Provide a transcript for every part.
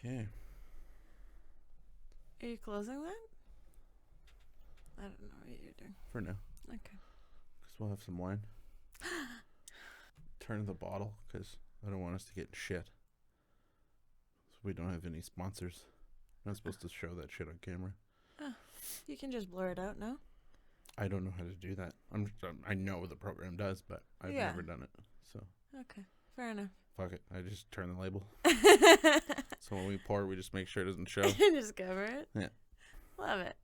Okay. Are you closing that? I don't know what you're doing. For now. Okay. Because we'll have some wine. Turn the bottle because I don't want us to get shit. So we don't have any sponsors. I'm not supposed to show that shit on camera. Oh, you can just blur it out, no? I don't know how to do that. I know the program does, but I've never done it. So. Okay. Fair enough. Fuck it. I just turn the label. So when we pour, we just make sure it doesn't show. Just cover it? Yeah. Love it.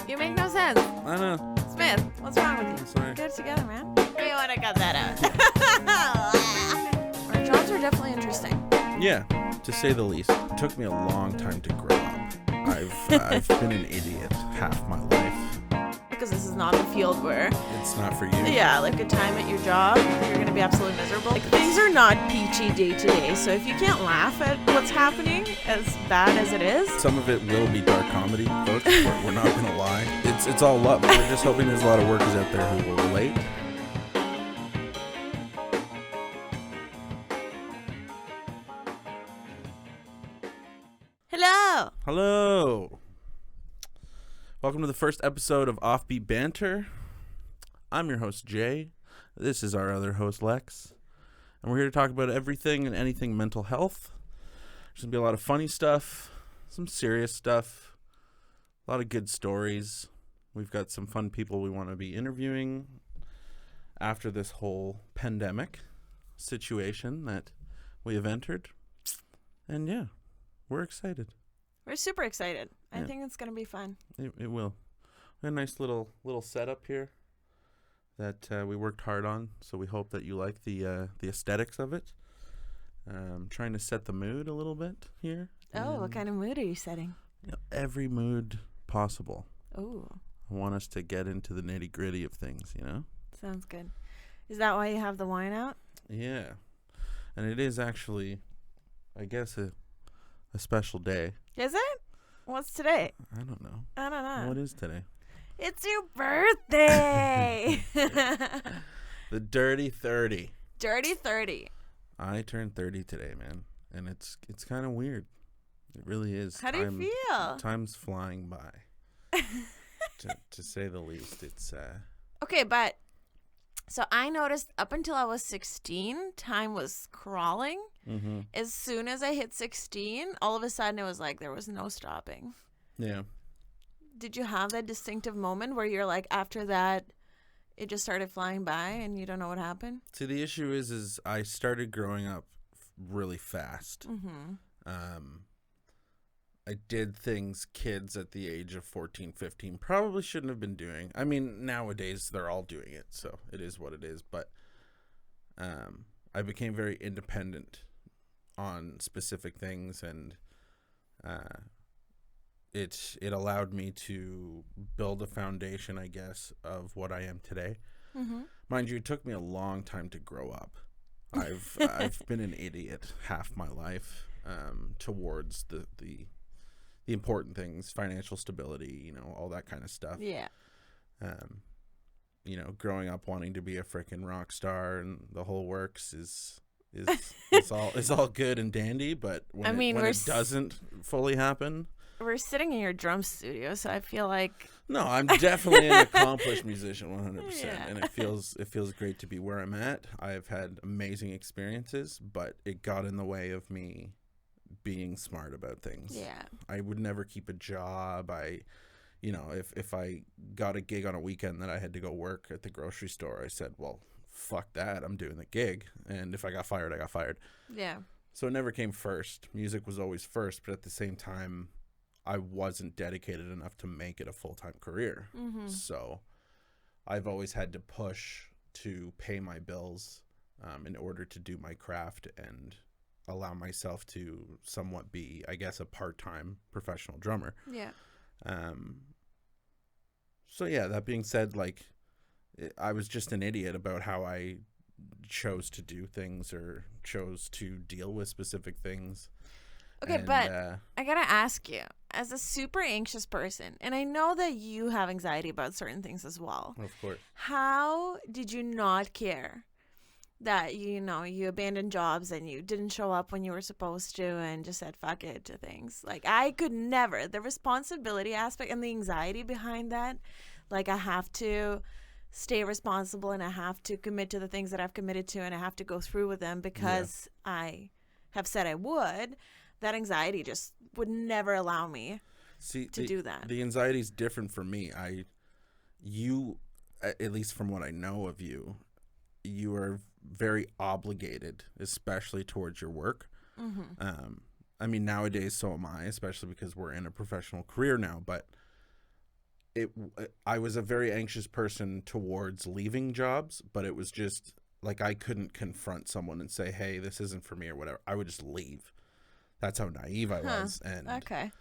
You make no sense. I know. Smith, what's wrong with you? I'm sorry. Get it together, man. We want to cut that out. Our jobs are definitely interesting. Yeah, to say the least. It took me a long time to grow up. I've been an idiot half my life. Because this is not a field where It's not for you. yeah, like a time at your job, you're gonna be absolutely miserable. Like things are not peachy day to day. So if you can't laugh at what's happening, as bad as it is, Some of it will be dark comedy, folks. We're not gonna lie. It's all love. We're just hoping there's a lot of workers out there who will relate. hello. Hello. Welcome to the first episode of Offbeat Banter. I'm your host, Jay. This is our other host, Lex. And we're here to talk about everything and anything mental health. There's going to be a lot of funny stuff, some serious stuff, a lot of good stories. We've got some fun people we want to be interviewing after this whole pandemic situation that we have entered. And yeah, we're excited. We're super excited. I Yeah. think it's gonna be fun. It will. We have a nice little setup here that we worked hard on, so we hope that you like the aesthetics of it. Trying to set the mood a little bit here. Oh, what kind of mood are you setting? Every mood possible. Oh, I want us to get into the nitty gritty of things, you know? sounds good. Is that why you have the wine out? Yeah. And it is actually, I guess, a special day. Is it? What's today? I don't know. I don't know. What is today? It's your birthday. The Dirty 30. Dirty 30. I turned 30 today, man. And it's kind of weird. It really is. How do you feel? Time's flying by. to say the least. It's Okay, but so I noticed up until I was 16, time was crawling. mm-hmm. As soon as I hit 16, all of a sudden it was like there was no stopping. Yeah. Did you have that distinctive moment where you're like, after that, it just started flying by and you don't know what happened? See, the issue is I started growing up really fast. Mm-hmm. I did things kids at the age of 14, 15 probably shouldn't have been doing. I mean, nowadays they're all doing it, so it is what it is. But I became very independent on specific things, and it allowed me to build a foundation, I guess, of what I am today. Mm-hmm. Mind you, it took me a long time to grow up. I've been an idiot half my life towards the important things, financial stability, you know, all that kind of stuff. Yeah. You know, growing up wanting to be a freaking rock star and the whole works is it's all good and dandy, but when it doesn't fully happen. We're sitting in your drum studio, so I feel like No, I'm definitely an accomplished musician, 100%, Yeah. and it feels great to be where I'm at. I've had amazing experiences, but it got in the way of me being smart about things. yeah. I would never keep a job. If I got a gig on a weekend that I had to go work at the grocery store, I said, well, fuck that. I'm doing the gig. And if I got fired, I got fired. Yeah. So it never came first. Music was always first, but at the same time, I wasn't dedicated enough to make it a full-time career. Mm-hmm. So I've always had to push to pay my bills in order to do my craft and allow myself to somewhat be, I guess, a part-time professional drummer. Yeah. So yeah, that being said, like, I was just an idiot about how I chose to do things or chose to deal with specific things. Okay, but I gotta ask you, as a super anxious person, and I know that you have anxiety about certain things as well. Of course. How did you not care that, you know, you abandoned jobs and you didn't show up when you were supposed to and just said fuck it to things. Like, I could never. The responsibility aspect and the anxiety behind that, like, I have to stay responsible and I have to commit to the things that I've committed to and I have to go through with them because I have said I would. That anxiety just would never allow me to do that. The anxiety is different for me. You, at least from what I know of you, you are very obligated, especially towards your work. Mm-hmm. I mean, nowadays, so am I, especially because we're in a professional career now. But I was a very anxious person towards leaving jobs, but it was just like I couldn't confront someone and say, hey, this isn't for me or whatever. I would just leave. That's how naive I was. And Okay.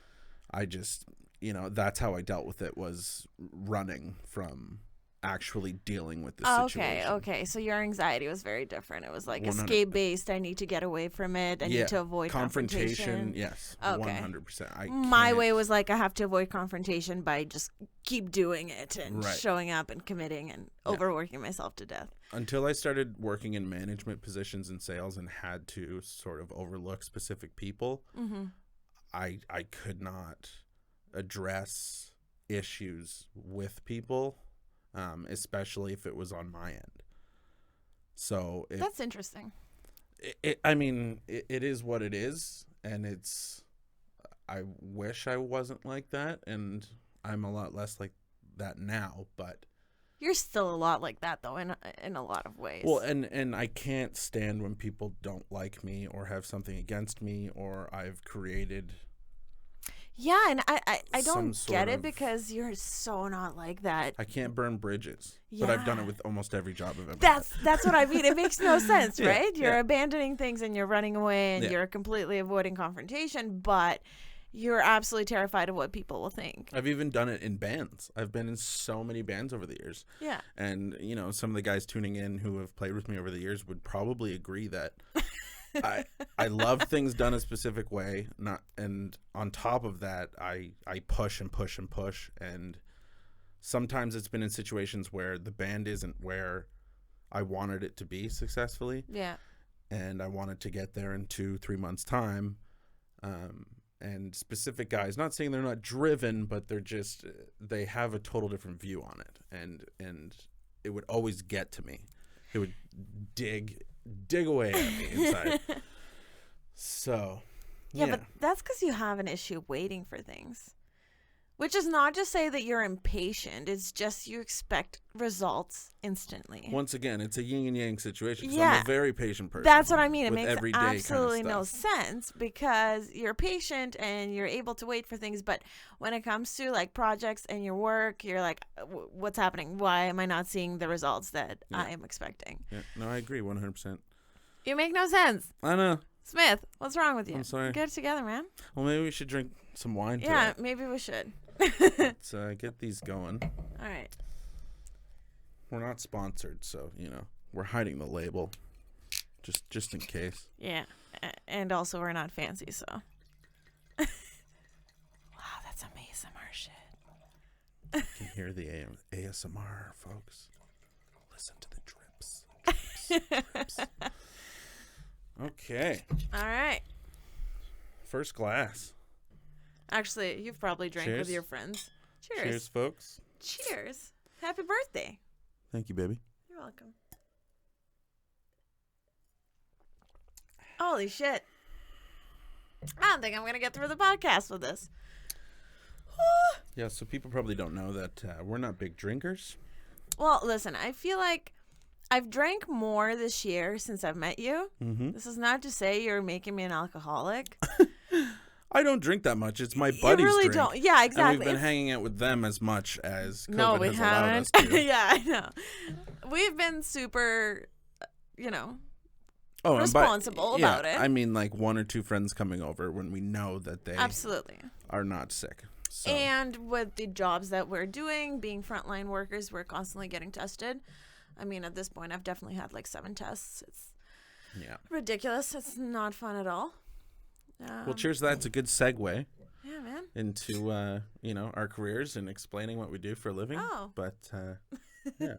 I just, you know, that's how I dealt with it, was running from actually dealing with the situation. Okay. So your anxiety was very different. It was like 100 escape based. I need to get away from it. I need to avoid confrontation. Yes. Okay. 100%. My way was like I have to avoid confrontation by just keep doing it and Right. showing up and committing and overworking myself to death. Until I started working in management positions in sales and had to sort of overlook specific people, Mm-hmm. I could not address issues with people, especially if it was on my end. So That's interesting. I mean, it is what it is, and I wish I wasn't like that, and I'm a lot less like that now, but You're still a lot like that, though, in a lot of ways. well, and I can't stand when people don't like me or have something against me, or I've created. Yeah, and I don't some get sort it of- because you're so not like that. I can't burn bridges, but I've done Yeah. it with almost every job I've ever That's what I mean. It makes no sense, Yeah, right? You're yeah. abandoning things and you're running away and Yeah. you're completely avoiding confrontation, but you're absolutely terrified of what people will think. I've even done it in bands. I've been in so many bands over the years. Yeah. And, you know, some of the guys tuning in who have played with me over the years would probably agree that I love things done a specific way. And on top of that, I push and push and push. And sometimes it's been in situations where the band isn't where I wanted it to be successfully. Yeah. And I wanted to get there in 2-3 months' time. And specific guys, not saying they're not driven, but they have a total different view on it. And it would always get to me. It would dig away at me inside. So, Yeah, but that's because you have an issue waiting for things. Which is not to say that you're impatient. It's just you expect results instantly. Once again, it's a yin and yang situation. So Yeah. I'm a very patient person. That's what I mean. It with makes everyday kind of absolutely no stuff. sense because you're patient and you're able to wait for things. But when it comes to like projects and your work, you're like, what's happening? Why am I not seeing the results that I am expecting? Yeah, no, I agree 100%. You make no sense. I know. Smith, what's wrong with you? I'm sorry. Get it together, man. Well, maybe we should drink some wine Yeah, today. maybe we should. Let's get these going. All right. We're not sponsored, so, you know, we're hiding the label just in case. Yeah. And also, we're not fancy, so. Wow, that's ASMR shit. You can hear the ASMR, folks. Listen to the drips. Drips. Okay. All right. First glass. Actually, you've probably drank with Cheers. your friends. Cheers. Cheers, folks. Cheers. Happy birthday. Thank you, baby. You're welcome. Holy shit. I don't think I'm going to get through the podcast with this. Yeah, so people probably don't know that we're not big drinkers. Well, listen, I feel like I've drank more this year since I've met you. Mm-hmm. This is not to say you're making me an alcoholic. I don't drink that much. It's my buddies You really drink. don't. Yeah, exactly. And we've been hanging out with them as much as COVID No, we has allowed us haven't. to. Yeah, I know. We've been super, Oh, and responsible about it. I mean, like 1 or 2 friends coming over when we know that they absolutely. are not sick. So. And with the jobs that we're doing, being frontline workers, we're constantly getting tested. I mean, at this point, I've definitely had like 7 tests. It's ridiculous. It's not fun at all. Well, cheers to that. It's a good segue Yeah, man. into, our careers and explaining what we do for a living. Oh. But, yeah.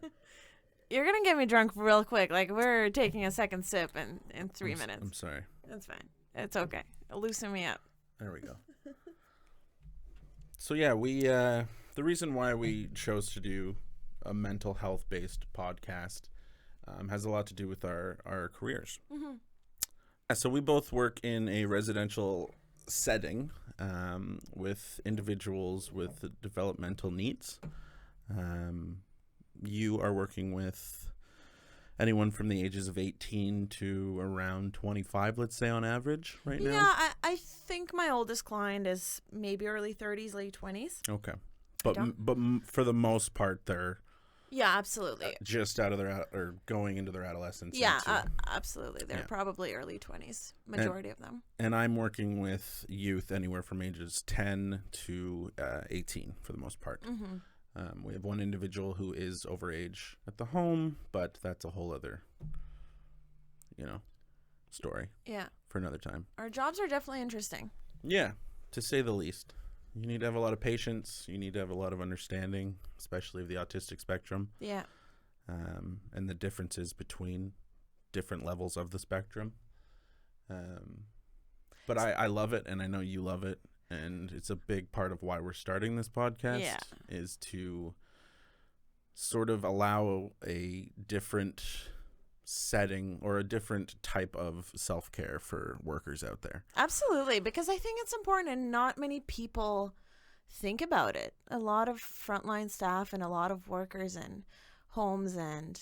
You're gonna get me drunk real quick. Like, we're taking a second sip in 3 minutes. I'm sorry. That's fine. It's okay. Loosen me up. There we go. So yeah, we the reason why we chose to do a mental health based podcast has a lot to do with our careers. Mm-hmm. So we both work in a residential setting with individuals with developmental needs. You are working with anyone from the ages of 18 to around 25, let's say, on average right now? Yeah, I think my oldest client is maybe early 30s, late 20s. Okay. But for the most part, they're Yeah, absolutely. just out of their or going into their adolescence. Yeah, absolutely. They're probably early 20s, majority of them. And I'm working with youth anywhere from ages 10 to 18 for the most part. Mm-hmm. We have one individual who is over age at the home, but that's a whole other, story. Yeah. For another time. Our jobs are definitely interesting. Yeah, to say the least. You need to have a lot of patience. You need to have a lot of understanding, especially of the autistic spectrum. Yeah. And the differences between different levels of the spectrum. But I love it, and I know you love it. And it's a big part of why we're starting this podcast is to sort of allow a different setting or a different type of self-care for workers out there. Absolutely, because I think it's important and not many people think about it. A lot of frontline staff and a lot of workers in homes and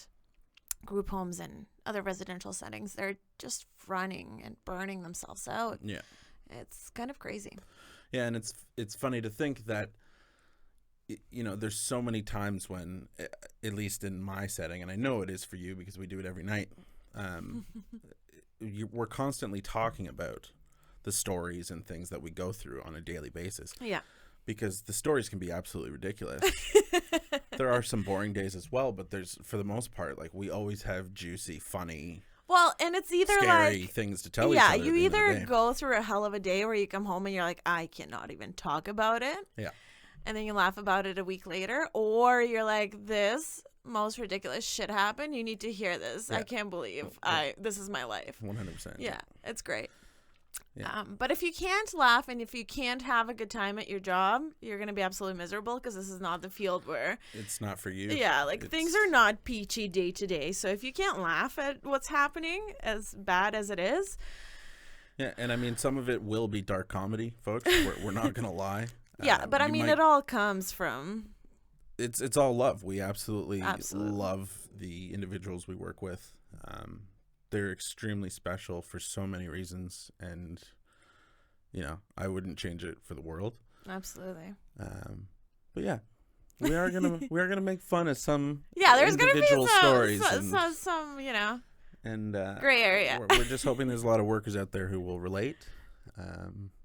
group homes and other residential settings, they're just running and burning themselves out. Yeah. It's kind of crazy. Yeah, and it's funny to think that, there's so many times when, at least in my setting, and I know it is for you because we do it every night, we're constantly talking about the stories and things that we go through on a daily basis. Yeah. Because the stories can be absolutely ridiculous. There are some boring days as well, but for the most part, like, we always have juicy, funny... Well, and it's either scary like things to tell each other. Yeah, you either go through a hell of a day where you come home and you're like, I cannot even talk about it. Yeah. And then you laugh about it a week later, or you're like, this most ridiculous shit happened. You need to hear this. Yeah. I can't believe this is my life. 100%. Yeah, it's great. Yeah. But if you can't laugh and if you can't have a good time at your job, you're going to be absolutely miserable because this is not the field where... It's not for you. Yeah, things are not peachy day to day. So if you can't laugh at what's happening, as bad as it is... Yeah, and I mean, some of it will be dark comedy, folks. We're not going to lie. Yeah, but I mean, it all comes from... It's all love. We absolutely love the individuals we work with. They're extremely special for so many reasons, and I wouldn't change it for the world. Absolutely. But yeah, we are gonna make fun of some there's gonna be stories some and gray area. We're just hoping there's a lot of workers out there who will relate.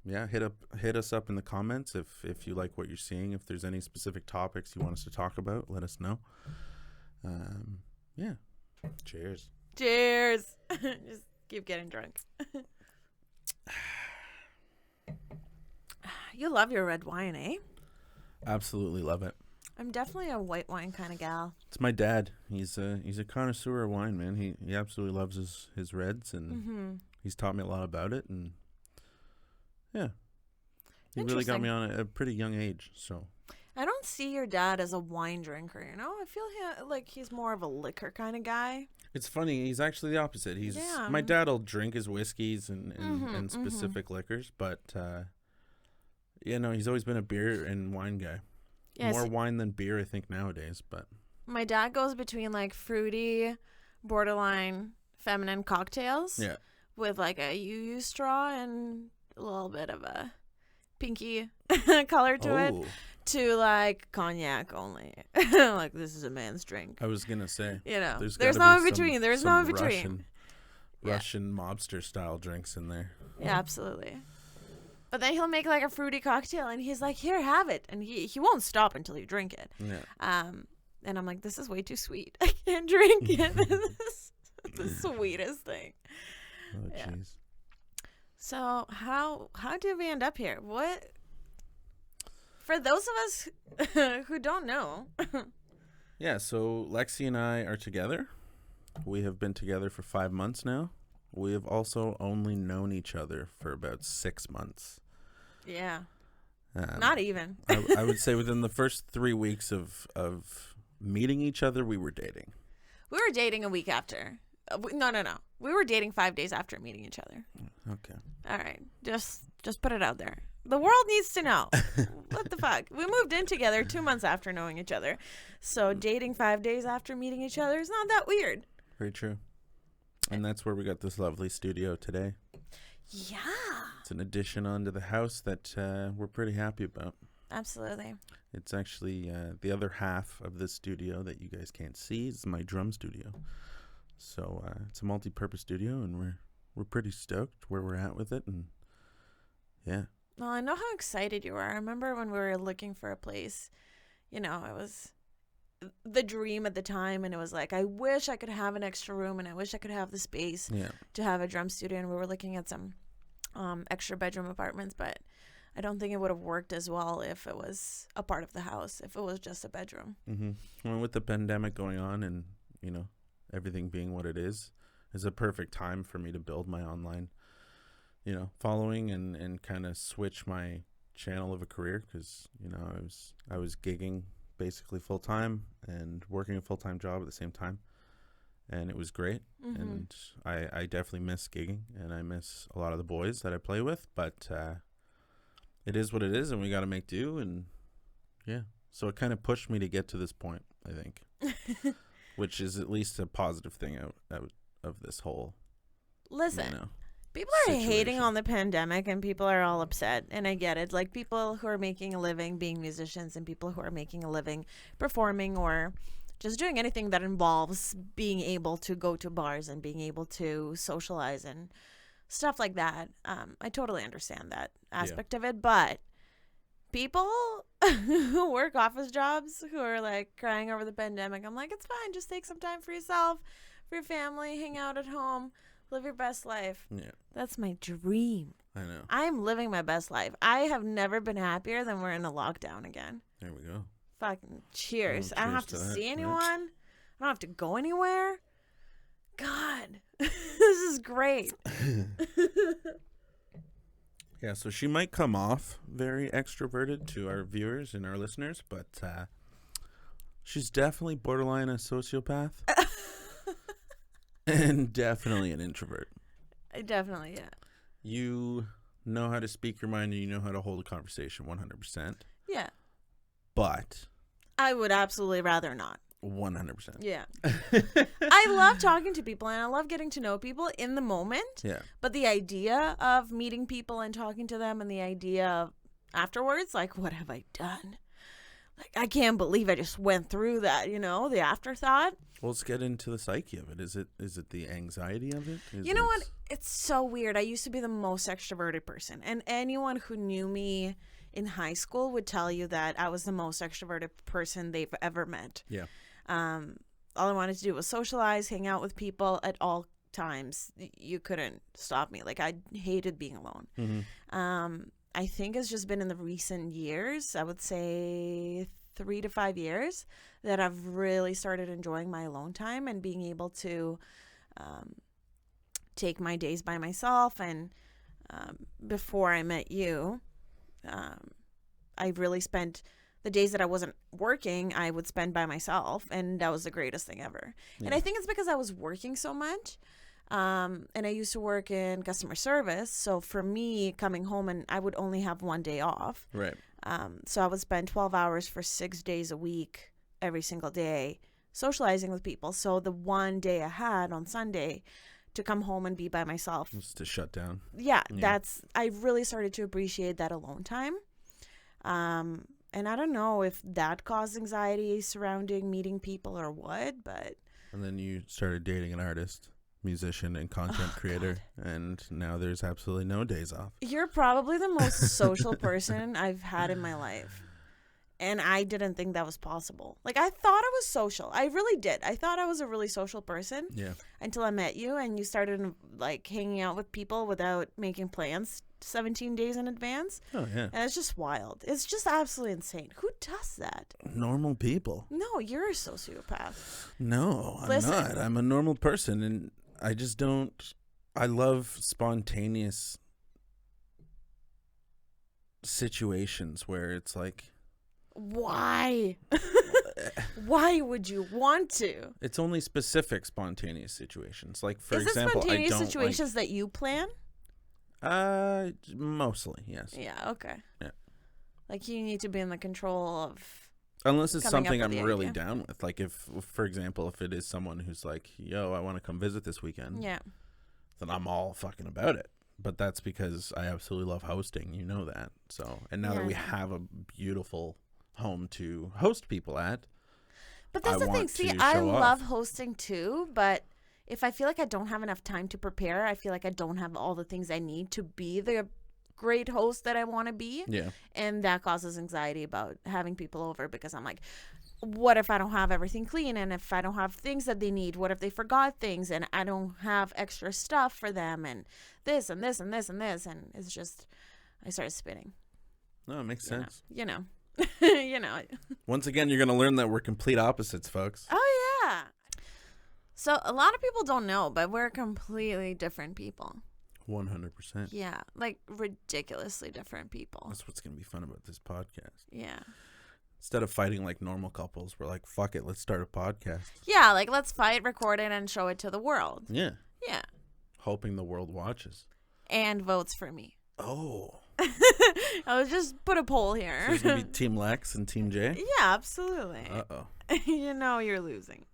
Hit us up in the comments if you like what you're seeing. If there's any specific topics you want us to talk about, let us know. Cheers. Cheers. Just keep getting drunk. You love your red wine, eh? Absolutely love it. I'm definitely a white wine kind of gal. It's my dad. He's a connoisseur of wine, man. He absolutely loves his reds, and he's taught me a lot about it. And yeah, he really got me on at a pretty young age. So I don't see your dad as a wine drinker. I feel like he's more of a liquor kind of guy. It's funny. He's actually the opposite. My dad'll drink his whiskeys and specific liquors, but he's always been a beer and wine guy. Yes. More wine than beer, I think, nowadays. But my dad goes between like fruity, borderline feminine cocktails. Yeah. With like a UU straw and a little bit of a pinky color to it. To like cognac only. Like, this is a man's drink. I was gonna say, there's no in between. There's no in between. Russian mobster style drinks in there. Yeah, absolutely. But then he'll make like a fruity cocktail and he's like, here, have it. And he won't stop until you drink it. Yeah. And I'm like, this is way too sweet. I can't drink it. This is the sweetest thing. Oh, jeez. So how did we end up here? What? For those of us who don't know. Yeah, so Lexi and I are together. We have been together for 5 months now. We have also only known each other for about 6 months. Yeah. Not even. I would say within the first 3 weeks of meeting each other, we were dating. We were dating a week after. No. We were dating 5 days after meeting each other. Okay. All right. Just put it out there. The world needs to know. What the fuck? We moved in together 2 months after knowing each other. So dating 5 days after meeting each other is not that weird. Very true. And that's where we got this lovely studio today. Yeah. It's an addition onto the house that we're pretty happy about. Absolutely. It's actually the other half of this studio that you guys can't see is my drum studio. So it's a multi-purpose studio, and we're pretty stoked where we're at with it. And yeah. Well, I know how excited you are. I remember when we were looking for a place, it was the dream at the time, and it was like, I wish I could have an extra room, and I wish I could have the space to have a drum studio. And we were looking at some extra bedroom apartments, but I don't think it would have worked as well if it was a part of the house, if it was just a bedroom. Mm-hmm. Well, with the pandemic going on and, everything being what it is a perfect time for me to build my online following and kind of switch my channel of a career, because I was gigging basically full time and working a full-time job at the same time, and it was great. Mm-hmm. And I definitely miss gigging, and I miss a lot of the boys that I play with, but it is what it is, and we got to make do. And yeah, so it kind of pushed me to get to this point, I think, which is at least a positive thing out of this whole Listen, people are situation. hating on the pandemic, and people are all upset, and I get it. Like, people who are making a living being musicians, and people who are making a living performing, or just doing anything that involves being able to go to bars and being able to socialize and stuff like that. I totally understand that aspect of it, but people who work office jobs who are like crying over the pandemic, I'm like, it's fine. Just take some time for yourself, for your family, hang out at home. Live your best life. Yeah. That's my dream. I know. I'm living my best life. I have never been happier than we're in a lockdown again. There we go. Fucking cheers. I don't have to see anyone. I don't have to go anywhere. God, this is great. Yeah, so she might come off very extroverted to our viewers and our listeners, but she's definitely borderline a sociopath. And definitely an introvert. Definitely, yeah. You know how to speak your mind, and you know how to hold a conversation 100%. Yeah. But I would absolutely rather not. 100%. Yeah. I love talking to people, and I love getting to know people in the moment. Yeah. But the idea of meeting people and talking to them, and the idea of afterwards, like, what have I done? Like, I can't believe I just went through that, the afterthought. Well, let's get into the psyche of it. Is it the anxiety of it? You know what? It's so weird. I used to be the most extroverted person. And anyone who knew me in high school would tell you that I was the most extroverted person they've ever met. Yeah. All I wanted to do was socialize, hang out with people at all times. You couldn't stop me. Like, I hated being alone. Mm-hmm. I think it's just been in the recent years, I would say 3 to 5 years, that I've really started enjoying my alone time and being able to take my days by myself. And before I met you, I really spent the days that I wasn't working, I would spend by myself, and that was the greatest thing ever. Yeah. And I think it's because I was working so much. And I used to work in customer service. So for me, coming home, and I would only have one day off. Right. So I would spend 12 hours for 6 days a week, every single day, socializing with people. So the one day I had on Sunday to come home and be by myself. Just to shut down. Yeah. I really started to appreciate that alone time. And I don't know if that caused anxiety surrounding meeting people or what, but. And then you started dating an artist, musician, and content creator, and now there's absolutely no days off. You're probably the most social person I've had in my life. And I didn't think that was possible. Like, I thought I was social. I really did. I thought I was a really social person. Yeah. Until I met you, and you started, like, hanging out with people without making plans 17 days in advance. Oh, yeah. And it's just wild. It's just absolutely insane. Who does that? Normal people. No, you're a sociopath. No, I'm Listen. not. I'm a normal person, and I just don't. I love spontaneous situations where it's like, why? Why would you want to? it's only specific spontaneous situations. Like, for Is example, it spontaneous I don't situations that you plan? mostly, yes. Yeah, okay. Yeah. Like you need to be in the control of. Unless it's coming up something with I'm the really idea. down with. Like, if, for example, if it is someone who's like, yo, I want to come visit this weekend, Yeah. then I'm all fucking about it. But that's because I absolutely love hosting. You know that. So, and now that we have a beautiful home to host people at, But that's I the thing. want See, to I show love off. hosting too, but if I feel like I don't have enough time to prepare, I feel like I don't have all the things I need to be the great host that I want to be. yeah. And that causes anxiety about having people over because I'm like, what if I don't have everything clean? And if I don't have things that they need, what if they forgot things and I don't have extra stuff for them and this and this and this and this? And it's just, I started spinning. No, it makes sense. You know. You know. Once again, you're going to learn that we're complete opposites, folks. Oh, yeah. So a lot of people don't know, but we're completely different people. 100%. Yeah. Like ridiculously different people. That's what's going to be fun about this podcast. Yeah. Instead of fighting like normal couples, we're like, fuck it, let's start a podcast. Yeah. Like let's fight, record it, and show it to the world. Yeah. Yeah. Hoping the world watches. And votes for me. Oh. I was just put a poll here. So there's going to be Team Lex and Team J? Yeah, absolutely. Uh-oh. You know you're losing.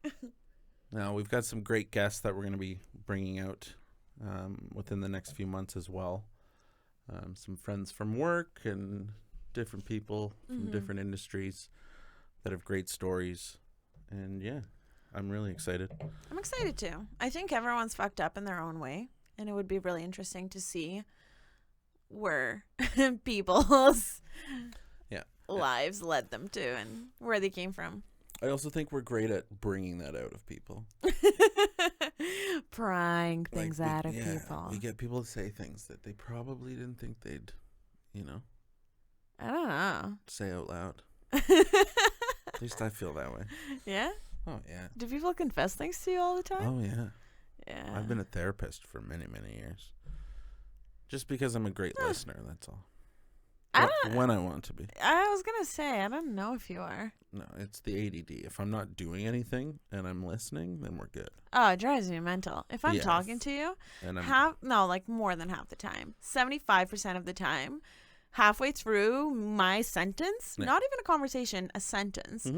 Now, we've got some great guests that we're going to be bringing out within the next few months as well. Some friends from work and different people from different industries that have great stories. And, yeah, I'm really excited. I'm excited too. I think everyone's fucked up in their own way. And it would be really interesting to see where people's lives led them to and where they came from. I also think we're great at bringing that out of people. Prying things out of Yeah, people. we get people to say things that they probably didn't think they'd, I don't know. say out loud. At least I feel that way. Yeah? Oh, yeah. Do people confess things to you all the time? Oh, yeah. Yeah. I've been a therapist for many, many years. Just because I'm a great listener, that's all. When I want to be. I was going to say, I don't know if you are. No, it's the ADD. If I'm not doing anything and I'm listening, then we're good. Oh, it drives me mental. If I'm Yeah. talking to you, And I'm like more than half the time, 75% of the time, halfway through my sentence, not even a conversation, a sentence,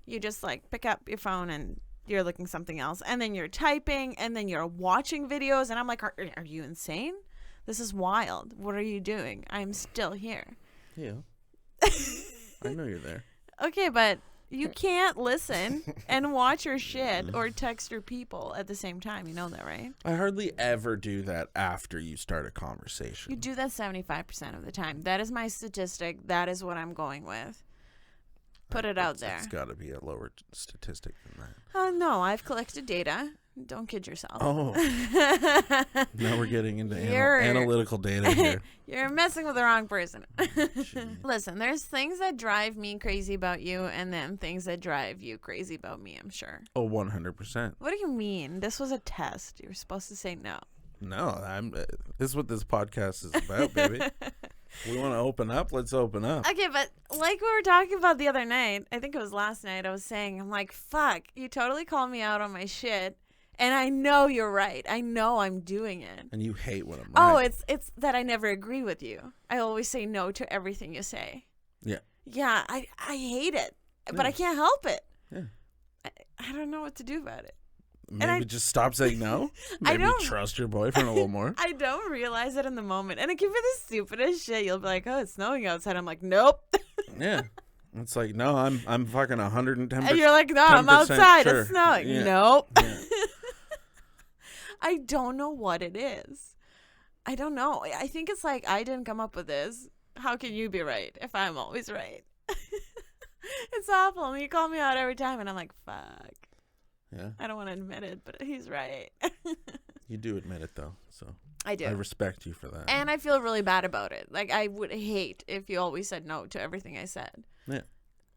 you just like pick up your phone and you're looking something else. And then you're typing and then you're watching videos. And I'm like, are you insane? This is wild. What are you doing? I'm still here. Yeah. I know you're there. Okay, but you can't listen and watch your shit or text your people at the same time. You know that, right? I hardly ever do that after you start a conversation. You do that 75% of the time. That is my statistic. That is what I'm going with. Put it out there. It's got to be a lower statistic than that. No, I've collected data. Don't kid yourself. Oh. Now we're getting into You're- analytical data here. You're messing with the wrong person. Gee. Listen, there's things that drive me crazy about you and then things that drive you crazy about me, I'm sure. Oh, 100%. What do you mean? This was a test. You were supposed to say no. No, this is what this podcast is about, baby. We want to open up. Let's open up. Okay, but like we were talking about the other night, I think it was last night, I was saying, I'm like, fuck, you totally called me out on my shit. And I know you're right. I know I'm doing it. And you hate when I'm Oh, right. it's that I never agree with you. I always say no to everything you say. Yeah. Yeah, I hate it. But Yeah. I can't help it. Yeah. I don't know what to do about it. Maybe just stop saying no. I Maybe don't- trust your boyfriend a little more. I don't realize it in the moment. And it can be the stupidest shit. You'll be like, oh, it's snowing outside. I'm like, nope. Yeah. It's like, no, I'm fucking 110%. And you're like, no, I'm 10% outside. sure. It's snowing. Yeah. Nope. Yeah. I don't know what it is. I don't know. I think it's like, I didn't come up with this. How can you be right if I'm always right? It's awful. I mean, you call me out every time, and I'm like, fuck. Yeah. I don't want to admit it, but he's right. You do admit it, though. So I do. I respect you for that. And I feel really bad about it. Like, I would hate if you always said no to everything I said. Yeah.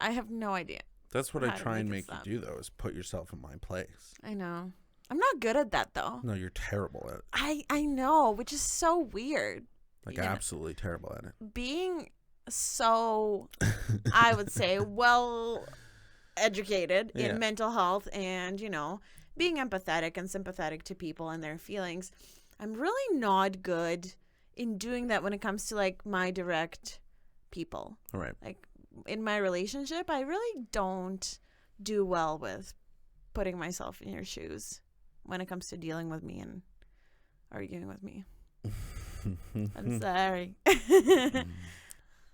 I have no idea. That's what I how to try and make it make stop. you do, though, is put yourself in my place. I know. I'm not good at that, though. No, you're terrible at it. I know, which is so weird. Like, You know, absolutely terrible at it. being so, I would say, well educated Yeah. in mental health and, you know, being empathetic and sympathetic to people and their feelings, I'm really not good in doing that when it comes to like my direct people. All right. Like in my relationship, I really don't do well with putting myself in your shoes when it comes to dealing with me and arguing with me. I'm sorry.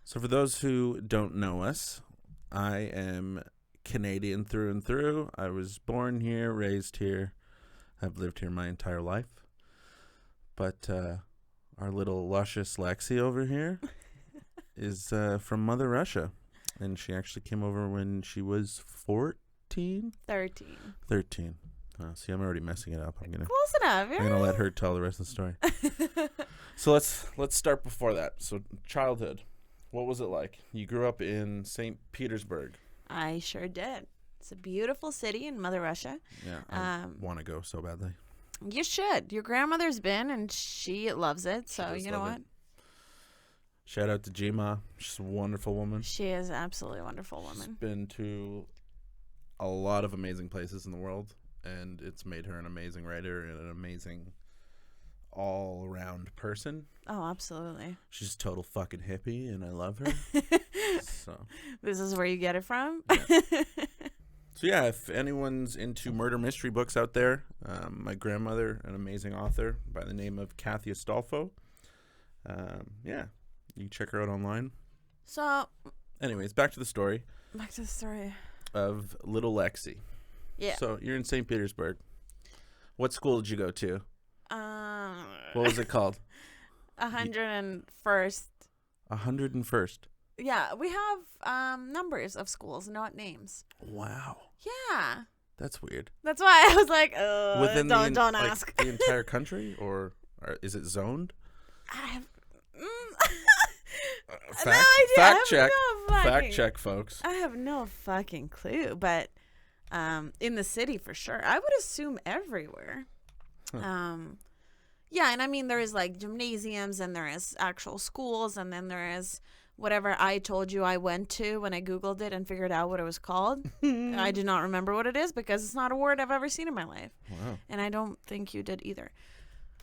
So for those who don't know us, I am Canadian through and through. I was born here, raised here. I've lived here my entire life. But our little luscious Lexi over here is from Mother Russia. And she actually came over when she was 14? 13. 13. See, I'm already messing it up. I'm Close enough. gonna let her tell the rest of the story. So let's start before that. So childhood, what was it like? You grew up in St. Petersburg. I sure did. It's a beautiful city in Mother Russia. Yeah, I want to go so badly. You should. Your grandmother's been, and she loves it. She So does you know love what? it. Shout out to Jima. She's a wonderful woman. She is an absolutely wonderful She's woman. been to a lot of amazing places in the world, and it's made her an amazing writer and an amazing all-around person. Oh, absolutely. She's a total fucking hippie, and I love her. So. This is where you get it from? Yeah. So yeah, if anyone's into murder mystery books out there, my grandmother, an amazing author by the name of Kathy Astolfo. Yeah, you can check her out online. So, Anyways, back to the story back to the story. of little Lexi. Yeah. So you're in St. Petersburg. What school did you go to? What was it called? 101st. 101st. Yeah, we have numbers of schools, not names. Wow, Yeah. that's weird. That's why I was like, Within don't like, ask. the entire country, or is it zoned? I have Fact, no idea. fact check. Fact fucking, check, folks. I have no fucking clue, but in the city for sure. I would assume everywhere. Huh. Yeah, and I mean there is like gymnasiums and there is actual schools and then there is whatever I told you I went to when I Googled it and figured out what it was called. I do not remember what it is because it's not a word I've ever seen in my life. Wow. And I don't think you did either.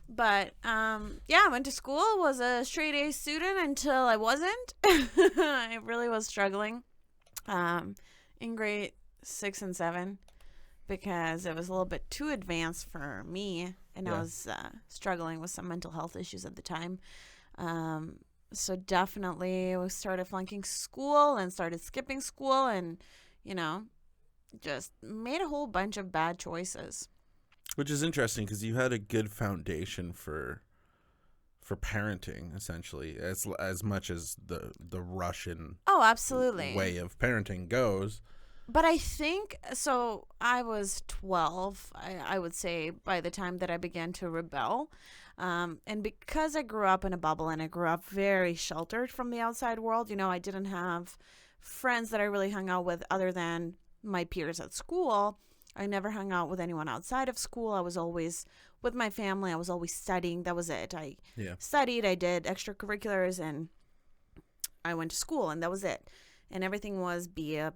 But, yeah, I went to school, was a straight A student until I wasn't. I really was struggling in grade 6 and 7 because it was a little bit too advanced for me. And I was struggling with some mental health issues at the time. So definitely we started flunking school and started skipping school and, you know, just made a whole bunch of bad choices. Which is interesting because you had a good foundation for parenting, essentially, as much as the Russian Oh, absolutely. way of parenting goes. But I think, so I was 12, I would say, by the time that I began to rebel. And because I grew up in a bubble and I grew up very sheltered from the outside world, you know, I didn't have friends that I really hung out with other than my peers at school. I never hung out with anyone outside of school. I was always with my family. I was always studying. That was it. I studied. I did extracurriculars and I went to school and that was it. And everything was be a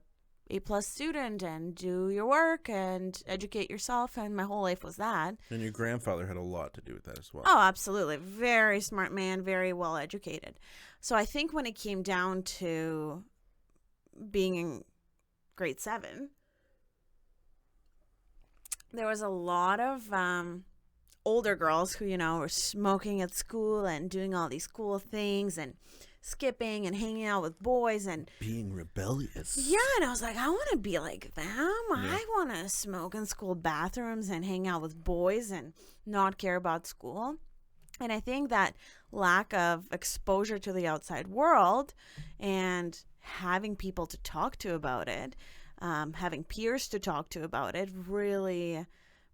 A+ student and do your work and educate yourself. And my whole life was that. And your grandfather had a lot to do with that as well. Oh, absolutely. Very smart man, very well educated. So I think when it came down to being in grade 7, there was a lot of older girls who, you know, were smoking at school and doing all these cool things and skipping and hanging out with boys and being rebellious. Yeah, and I was like, I want to be like them. Yeah. I want to smoke in school bathrooms and hang out with boys and not care about school. And I think that lack of exposure to the outside world and having people to talk to about it, having peers to talk to about it really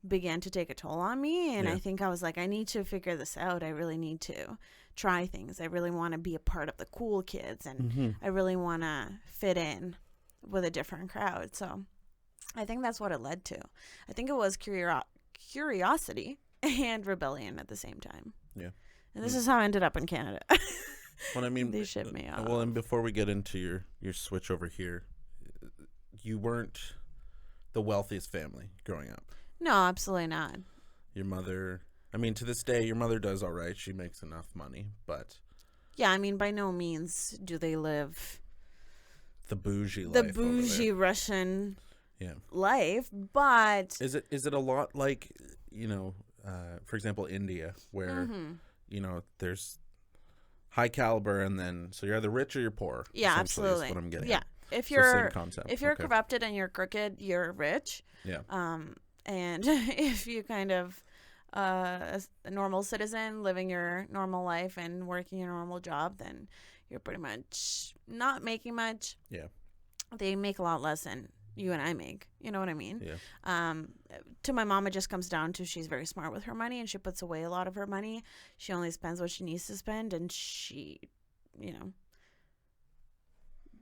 began to take a toll on me. And Yeah. I think I was like, I need to figure this out. I really need to try things. I really want to be a part of the cool kids. And I really want to fit in with a different crowd. So I think that's what it led to. I think it was curiosity and rebellion at the same time. Yeah. And this is how I ended up in Canada. Well, I mean, They shipped me off. Well, and before we get into your switch over here, you weren't the wealthiest family growing up. No, absolutely not. Your mother, I mean, to this day, your mother does all right. She makes enough money, but Yeah, I mean, by no means do they live the bougie life. the over bougie there. Russian Yeah. life, but Is it a lot like, for example, India, where there's high caliber, and then so you're either rich or you're poor. yeah, essentially, is absolutely. what I'm getting Yeah, at. if So you're same concept. if you're Okay. corrupted and you're crooked, you're rich. Yeah. And if you kind of a normal citizen living your normal life and working your normal job, then you're pretty much not making much. Yeah. They make a lot less than you and I make. You know what I mean? Yeah. To my mom, it just comes down to she's very smart with her money and she puts away a lot of her money. She only spends what she needs to spend, and she,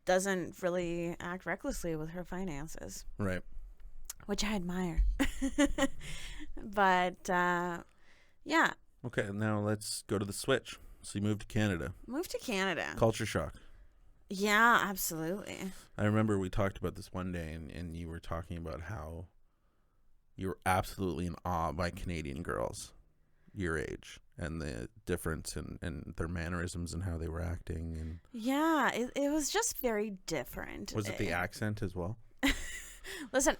doesn't really act recklessly with her finances, Right. which I admire. But, yeah, Okay, now let's go to the switch. So you moved to Canada. moved to Canada. Culture shock. Yeah, absolutely. I remember we talked about this one day, and you were talking about how you were absolutely in awe by Canadian girls your age and the difference in their mannerisms and how they were acting. And Yeah, it was just very different. was it the accent as well? Listen,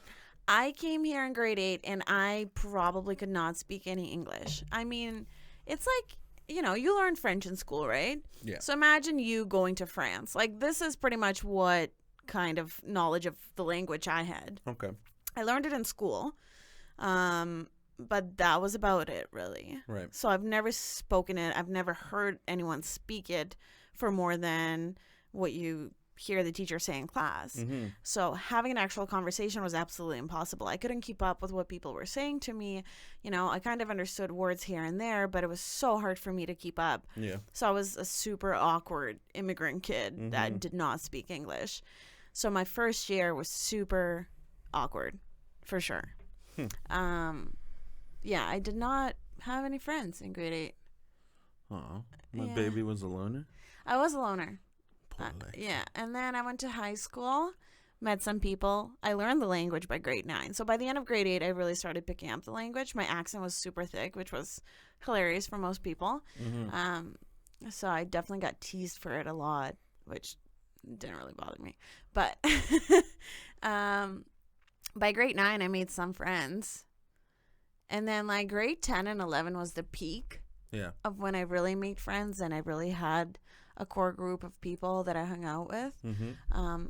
I came here in grade 8 and I probably could not speak any English. I mean, it's like, you learn French in school, right? Yeah. So imagine you going to France. Like, this is pretty much what kind of knowledge of the language I had. Okay. I learned it in school, but that was about it, really. Right. So I've never spoken it. I've never heard anyone speak it for more than what you hear the teacher say in class. Mm-hmm. So having an actual conversation was absolutely impossible. I couldn't keep up with what people were saying to me. I kind of understood words here and there, but it was so hard for me to keep up. Yeah. So I was a super awkward immigrant kid that did not speak English. So my first year was super awkward, for sure. Yeah, I did not have any friends in grade 8. Oh, my Yeah. baby was a loner. I was a loner. Poor Lex. Yeah, and then I went to high school, met some people. I learned the language by grade 9. So by the end of grade 8, I really started picking up the language. My accent was super thick, which was hilarious for most people. So I definitely got teased for it a lot, which didn't really bother me. But by grade 9, I made some friends. And then like grade 10 and 11 was the peak Yeah. of when I really made friends and I really had a core group of people that I hung out with. Mm-hmm.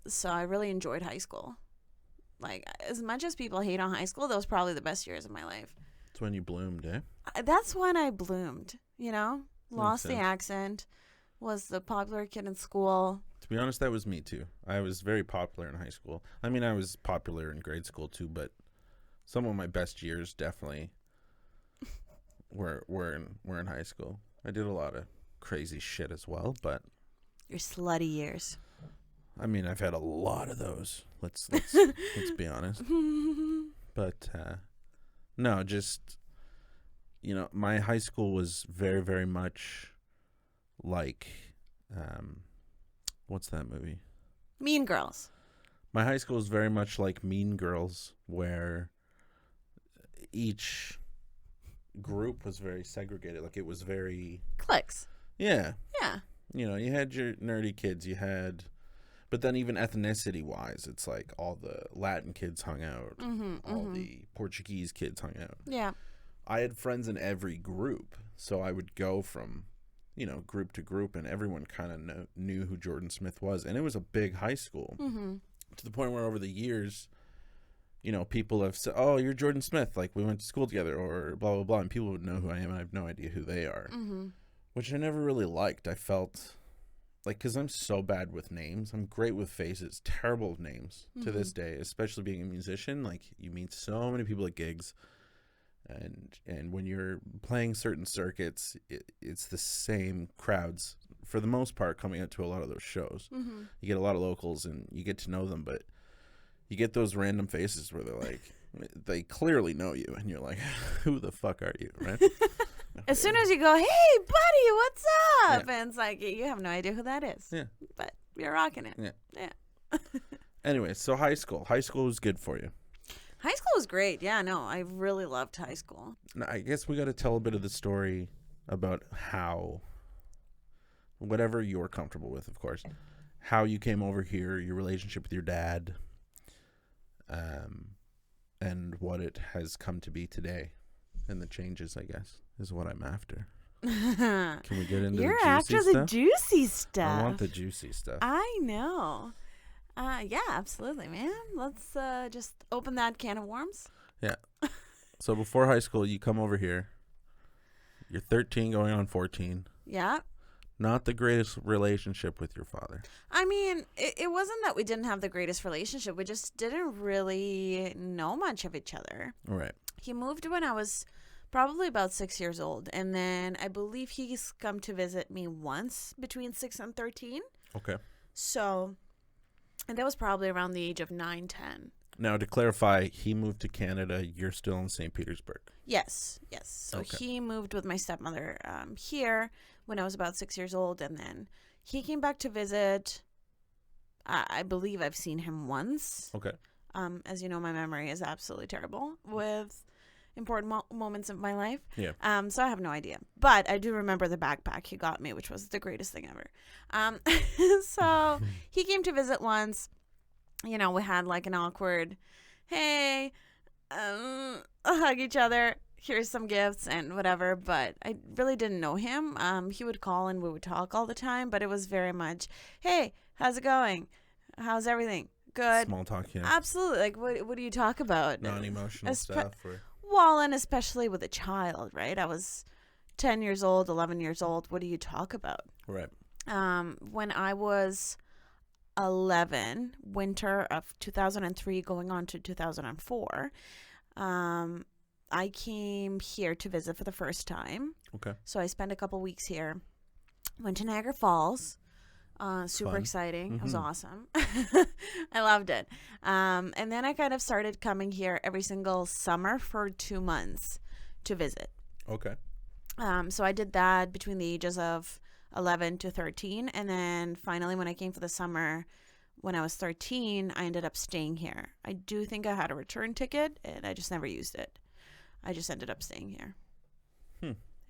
So I really enjoyed high school. Like, as much as people hate on high school, that was probably the best years of my life. That's when you bloomed, eh? That's when I bloomed, Lost the sense. accent, was the popular kid in school. To be honest, that was me too. I was very popular in high school. I mean, I was popular in grade school too, but some of my best years definitely were in high school. I did a lot of crazy shit as well, but Your slutty years. I mean, I've had a lot of those. Let's be honest. But no, just my high school was very, very much like what's that movie? Mean Girls. My high school was very much like Mean Girls, where each group was very segregated. Like, it was very Cliques. yeah. Yeah. You had your nerdy kids, but then even ethnicity wise, it's like all the Latin kids hung out, all the Portuguese kids hung out. Yeah. I had friends in every group, so I would go from, group to group, and everyone kind of knew who Jordan Smith was. And it was a big high school to the point where over the years, people have said, "Oh, you're Jordan Smith. Like, we went to school together," or blah, blah, blah. And people would know who I am. I have no idea who they are, which I never really liked. I felt like, because I'm so bad with names. I'm great with faces, terrible with names to this day, especially being a musician. Like, you meet so many people at gigs, and when you're playing certain circuits, it's the same crowds for the most part coming out to a lot of those shows. You get a lot of locals, and you get to know them, but you get those random faces where they're like, they clearly know you, and you're like, who the fuck are you, right? As soon as you go, hey, buddy, what's up? Yeah. And it's like, you have no idea who that is. Yeah. But you're rocking it. Yeah. Anyway, so high school. High school was good for you. High school was great. Yeah, no, I really loved high school. Now, I guess we got to tell a bit of the story about how, whatever you're comfortable with, of course, how you came over here, your relationship with your dad, and what it has come to be today. And the changes, I guess, is what I'm after. Can we get into You're the juicy after stuff? the juicy stuff. I want the juicy stuff. I know. Yeah, absolutely, man. Let's just open that can of worms. Yeah. So before high school, you come over here. You're 13 going on 14. Yeah. Not the greatest relationship with your father. I mean, it wasn't that we didn't have the greatest relationship. We just didn't really know much of each other. Right. He moved when I was probably about 6 years old. And then I believe he's come to visit me once between 6 and 13. Okay. So, and that was probably around the age of 9, 10. Now, to clarify, he moved to Canada. You're still in St. Petersburg. Yes. So okay. He moved with my stepmother here when I was about 6 years old. And then he came back to visit. I believe I've seen him once. Okay. As you know, my memory is absolutely terrible with important moments of my life. Yeah. So I have no idea. But I do remember the backpack he got me, which was the greatest thing ever. So he came to visit once. You know, we had like an awkward, hey, hug each other. Here's some gifts and whatever. But I really didn't know him. He would call and we would talk all the time. But it was very much, hey, how's it going? How's everything? Good. Small talk, yeah. Absolutely. Like, what do you talk about? Non-emotional stuff. Well, and especially with a child, right? I was 10 years old, 11 years old. What do you talk about? Right. When I was 11, winter of 2003 going on to 2004, I came here to visit for the first time. Okay. So I spent a couple weeks here. Went to Niagara Falls. Super exciting. It was awesome. I loved it. And then I kind of started coming here every single summer for 2 months to visit. Okay. So I did that between the ages of 11 to 13. And then finally, when I came for the summer, when I was 13, I ended up staying here. I do think I had a return ticket, and I just never used it. I just ended up staying here.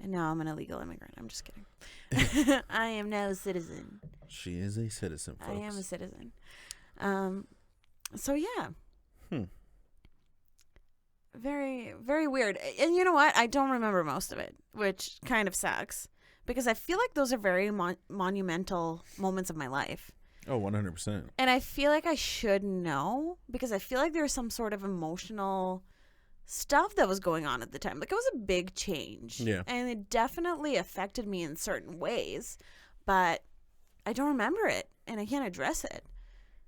And now I'm an illegal immigrant. I'm just kidding. I am now a citizen. She is a citizen, folks. I am a citizen. So, yeah. Very, very weird. And you know what? I don't remember most of it, which kind of sucks. Because I feel like those are very monumental moments of my life. Oh, 100%. And I feel like I should know. Because I feel like there's some sort of emotional stuff that was going on at the time. Like, it was a big change. Yeah. And it definitely affected me in certain ways. But I don't remember it. And I can't address it.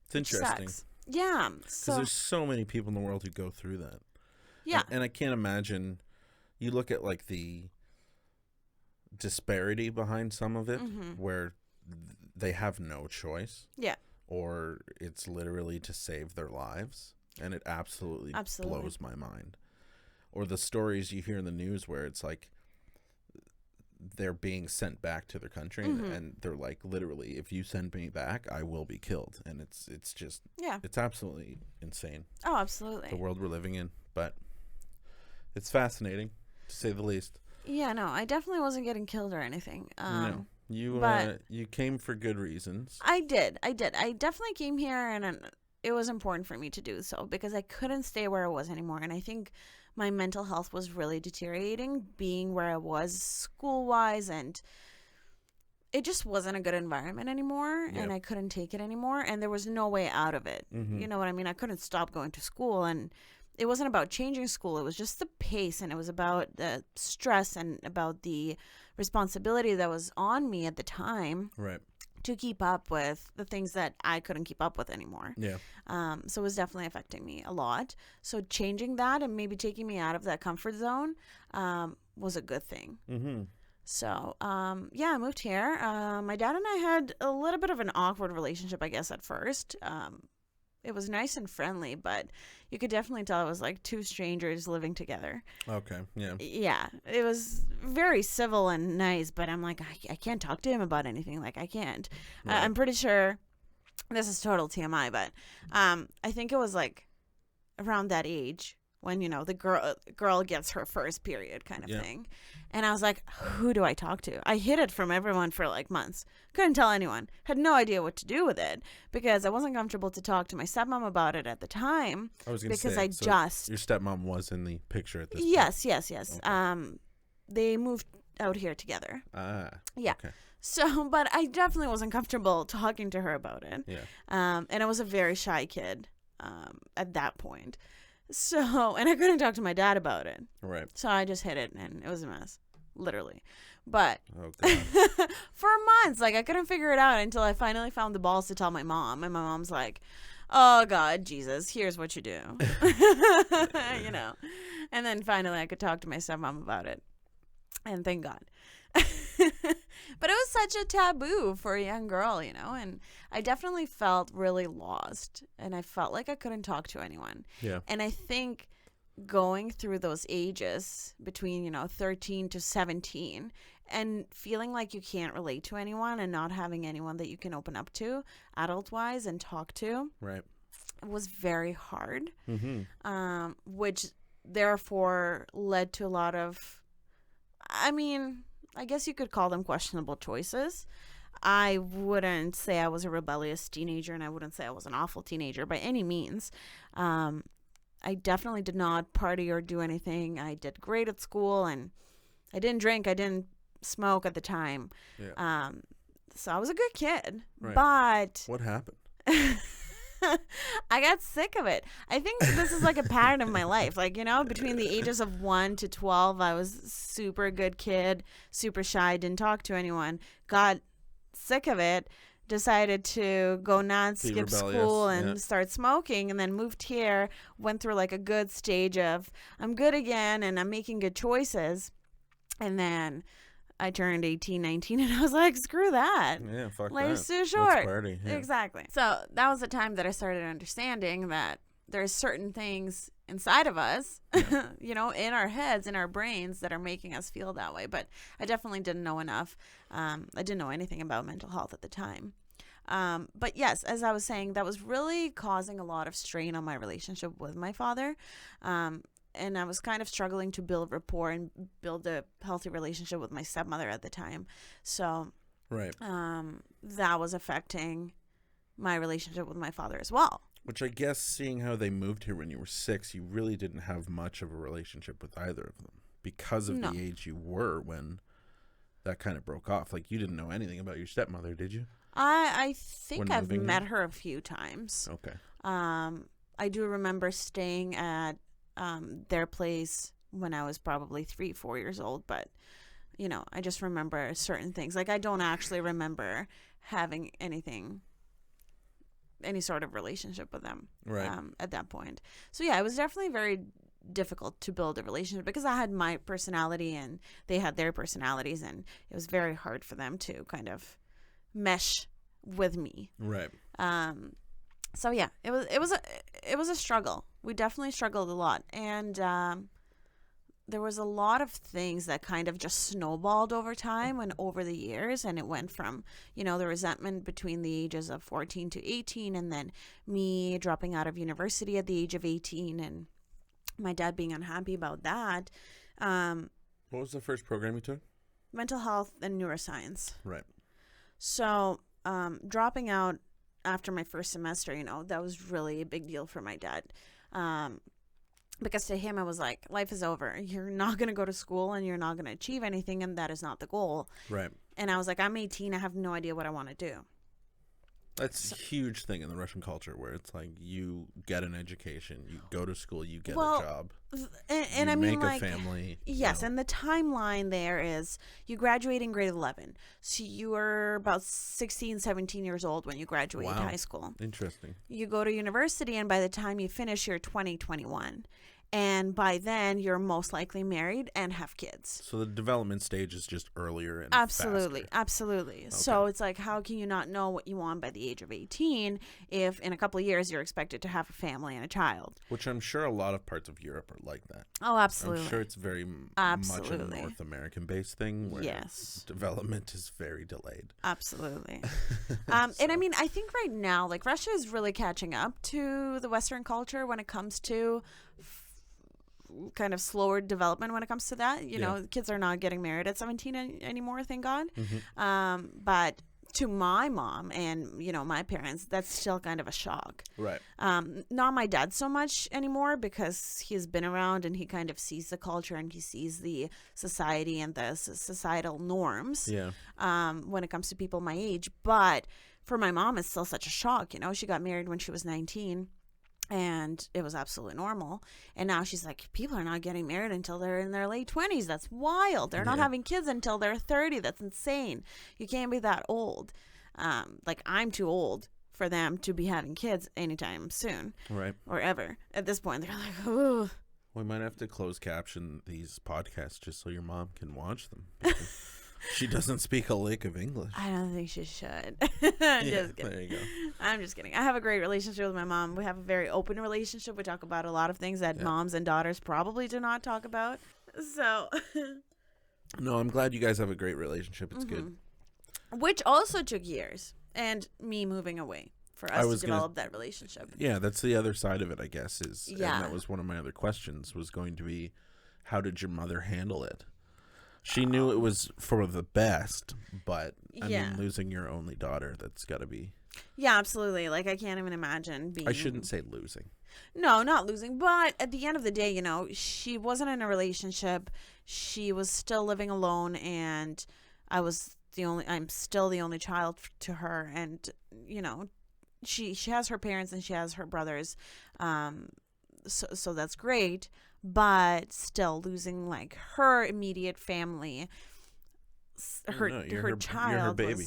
It's interesting. Sucks. Yeah. Because there's so many people in the world who go through that. Yeah. And I can't imagine. You look at, like, the disparity behind some of it, where they have no choice. Yeah. Or it's literally to save their lives. And it absolutely blows my mind. Or the stories you hear in the news where it's like they're being sent back to their country and they're like, literally, if you send me back, I will be killed. And it's just, it's absolutely insane. Oh, absolutely. The world we're living in. But it's fascinating, to say the least. Yeah, no, I definitely wasn't getting killed or anything. No. You came for good reasons. I did. I definitely came here, and it was important for me to do so because I couldn't stay where I was anymore. And I think my mental health was really deteriorating being where I was school-wise, and it just wasn't a good environment anymore, and I couldn't take it anymore, and there was no way out of it. You know what I mean? I couldn't stop going to school, and it wasn't about changing school. It was just the pace, and it was about the stress and about the responsibility that was on me at the time to keep up with the things that I couldn't keep up with anymore. Yeah. So it was definitely affecting me a lot. So changing that and maybe taking me out of that comfort zone was a good thing. Mm-hmm. So, yeah, I moved here. My dad and I had a little bit of an awkward relationship, I guess, at first. It was nice and friendly, but you could definitely tell it was like two strangers living together. Okay. Yeah. Yeah, it was very civil and nice, but I'm like, I can't talk to him about anything. Like, I can't. Right. I'm pretty sure this is total TMI, but I think it was like around that age when, you know, the girl gets her first period kind of thing. And I was like, who do I talk to? I hid it from everyone for like months. Couldn't tell anyone. Had no idea what to do with it because I wasn't comfortable to talk to my stepmom about it at the time. I was going to because say, I so just your stepmom was in the picture at this point. yes. Okay. They moved out here together. Ah. Yeah. Okay. So, but I definitely wasn't comfortable talking to her about it. Yeah. And I was a very shy kid at that point. So, and I couldn't talk to my dad about it. Right. So I just hid it and it was a mess, literally. But Oh, God. for months, like I couldn't figure it out until I finally found the balls to tell my mom. And my mom's like, oh, God, Jesus, here's what you do. You know. And then finally I could talk to my stepmom about it. And thank God. But it was such a taboo for a young girl, you know, and I definitely felt really lost and I felt like I couldn't talk to anyone. Yeah. And I think going through those ages between, you know, 13 to 17 and feeling like you can't relate to anyone and not having anyone that you can open up to adult-wise and talk to Right. was very hard, Mm-hmm. which therefore led to a lot of, I guess you could call them questionable choices. I wouldn't say I was a rebellious teenager, and I wouldn't say I was an awful teenager by any means. I definitely did not party or do anything. I did great at school, and I didn't drink. I didn't smoke at the time. Yeah. So I was a good kid. Right. But What happened? I got sick of it. I think this is like a pattern of my life. Like, you know, between the ages of 1 to 12, I was super good kid, super shy, didn't talk to anyone, got sick of it, decided to go nuts, Be skip rebellious, school and yeah. start smoking, and then moved here, went through like a good stage of I'm good again and I'm making good choices. And then I turned 18, 19, and I was like, screw that. Yeah, fuck Life's that. too short. Let's party. Yeah. Exactly. So that was the time that I started understanding that there's certain things inside of us, you know, in our heads, in our brains that are making us feel that way. But I definitely didn't know enough. I didn't know anything about mental health at the time. But yes, as I was saying, that was really causing a lot of strain on my relationship with my father. And I was kind of struggling to build rapport and build a healthy relationship with my stepmother at the time. So Right. that was affecting my relationship with my father as well. Which I guess, seeing how they moved here when you were 6, you really didn't have much of a relationship with either of them because of No. the age you were when that kind of broke off. Like, you didn't know anything about your stepmother, did you? I think When I've moving met here? her a few times. Okay. I do remember staying at their place when I was probably 3-4 years old, but you know, I just remember certain things. Like I don't actually remember having any sort of relationship with them Right. at that point. So yeah, it was definitely very difficult to build a relationship because I had my personality and they had their personalities, and it was very hard for them to kind of mesh with me. Right. So yeah, it was a struggle. We definitely struggled a lot, and there was a lot of things that kind of just snowballed over time and over the years, and it went from, you know, the resentment between the ages of 14 to 18, and then me dropping out of university at the age of 18, and my dad being unhappy about that. What was the first program you took? Mental health and neuroscience. Right. So dropping out after my first semester, you know, that was really a big deal for my dad. Because to him, I was like, life is over. You're not going to go to school and you're not going to achieve anything, and that is not the goal. Right. And I was like, I'm 18. I have no idea what I want to do. That's a huge thing in the Russian culture where it's like you get an education, you go to school, you get a job. And I mean, make like, a family. Yes, and the timeline there is you graduate in grade 11. So you were about 16, 17 years old when you graduated high school. Interesting. You go to university, and by the time you finish, you're 20, 21. And by then, you're most likely married and have kids. So the development stage is just earlier and Absolutely. faster. Absolutely. Okay. So it's like, how can you not know what you want by the age of 18 if in a couple of years you're expected to have a family and a child? Which I'm sure a lot of parts of Europe are like that. Oh, absolutely. I'm sure it's very much a North American-based thing where development is very delayed. Absolutely. And I mean, I think right now, like, Russia is really catching up to the Western culture when it comes to kind of slower development when it comes to that. You know, kids are not getting married at 17 anymore, thank God. Mm-hmm. But to my mom and, you know, my parents, that's still kind of a shock. Right. Not my dad so much anymore because he's been around and he kind of sees the culture and he sees the society and the societal norms when it comes to people my age. But for my mom, it's still such a shock. You know, she got married when she was 19. And it was absolutely normal. And now she's like, people are not getting married until they're in their late 20s. That's wild. They're not having kids until they're 30. That's insane. You can't be that old. Like, I'm too old for them to be having kids anytime soon. Right. Or ever. At this point, they're like, ooh. We might have to close caption these podcasts just so your mom can watch them. She doesn't speak a lick of English. I don't think she should. Just kidding. There you go. I'm just kidding. I have a great relationship with my mom. We have a very open relationship. We talk about a lot of things that moms and daughters probably do not talk about. So. No, I'm glad you guys have a great relationship. It's good. Which also took years and me moving away for us to develop that relationship. Yeah, that's the other side of it, I guess. And that was one of my other questions was going to be, how did your mother handle it? She knew it was for the best, but I mean, losing your only daughter, that's got to be. Yeah, absolutely. Like, I can't even imagine being. I shouldn't say losing. No, not losing. But at the end of the day, you know, she wasn't in a relationship. She was still living alone, and I'm still the only child to her. And, you know, she has her parents and she has her brothers. So that's great. But still losing, like, her immediate family, her child, you're her baby.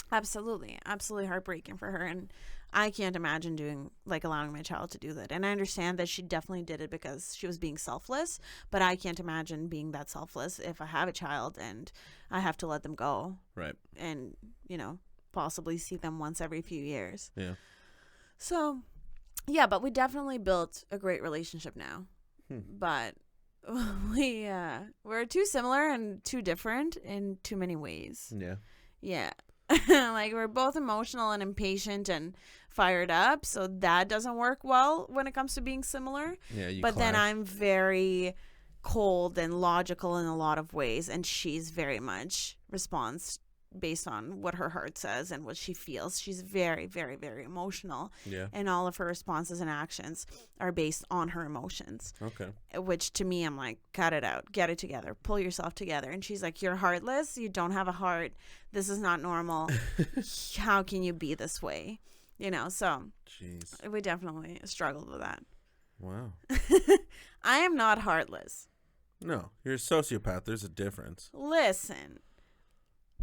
Absolutely heartbreaking for her, and I can't imagine allowing my child to do that. And I understand that she definitely did it because she was being selfless, but I can't imagine being that selfless if I have a child and I have to let them go, right? And, you know, possibly see them once every few years. Yeah. So, yeah, but we definitely built a great relationship now. But we're too similar and too different in too many ways. Yeah. Like, we're both emotional and impatient and fired up, so that doesn't work well when it comes to being similar. But then I'm very cold and logical in a lot of ways, and she's very much responds based on what her heart says and what she feels. She's very, very, very emotional. Yeah. And all of her responses and actions are based on her emotions. Okay. Which to me, I'm like, cut it out. Get it together. Pull yourself together. And she's like, you're heartless. You don't have a heart. This is not normal. How can you be this way? You know, so jeez. We definitely struggled with that. Wow. I am not heartless. No, you're a sociopath. There's a difference. Listen.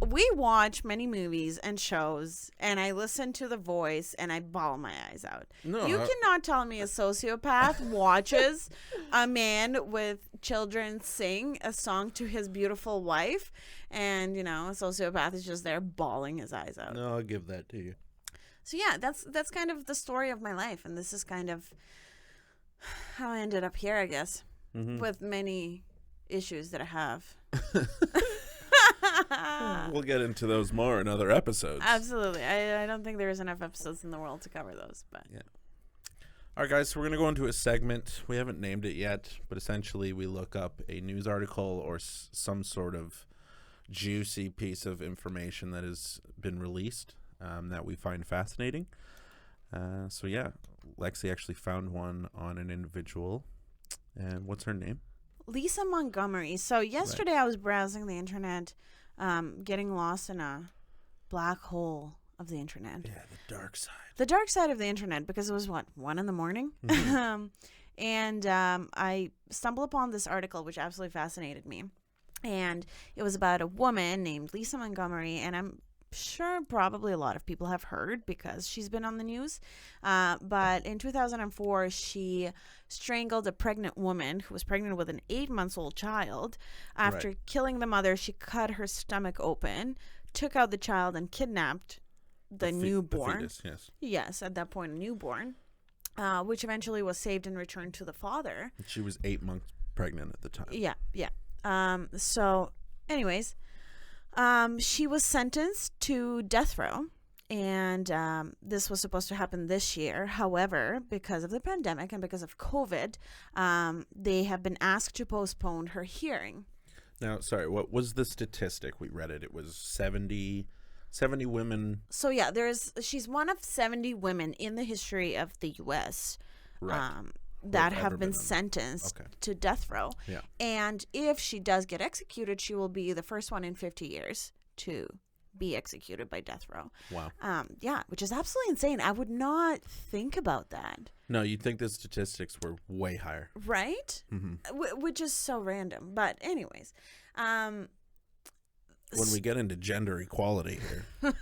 We watch many movies and shows, and I listen to The Voice, and I bawl my eyes out. No, you cannot tell me a sociopath watches a man with children sing a song to his beautiful wife, and, you know, a sociopath is just there bawling his eyes out. No, I'll give that to you. So, yeah, that's kind of the story of my life, and this is kind of how I ended up here, I guess, with many issues that I have. We'll get into those more in other episodes. Absolutely. I don't think there's enough episodes in the world to cover those, but yeah. All right, guys, so we're going to go into a segment. We haven't named it yet, but essentially we look up a news article or some sort of juicy piece of information that has been released that we find fascinating. So, yeah, Lexi actually found one on an individual. And what's her name? Lisa Montgomery. So yesterday I was browsing the internet, getting lost in a black hole of the internet. Yeah, the dark side. The dark side of the internet, because it was, 1 in the morning? Mm-hmm. And I stumbled upon this article, which absolutely fascinated me. And it was about a woman named Lisa Montgomery, and I'm sure probably a lot of people have heard because she's been on the news. But in 2004, she strangled a pregnant woman who was pregnant with an 8-month-old child. After killing the mother, she cut her stomach open, took out the child, and kidnapped the newborn. The fetus, yes. Yes, at that point, a newborn, which eventually was saved and returned to the father. She was 8 months pregnant at the time. Yeah. So, anyways, she was sentenced to death row, and this was supposed to happen this year. However, because of the pandemic and because of COVID, they have been asked to postpone her hearing. Now, sorry, what was the statistic? We read it. It was 70 women. So, yeah, she's one of 70 women in the history of the U.S. That have been sentenced to death row. Yeah. And if she does get executed, she will be the first one in 50 years to be executed by death row. Wow. Yeah, which is absolutely insane. I would not think about that. No, you'd think the statistics were way higher. Right? Mm-hmm. Which is so random. But anyways. When we get into gender equality here.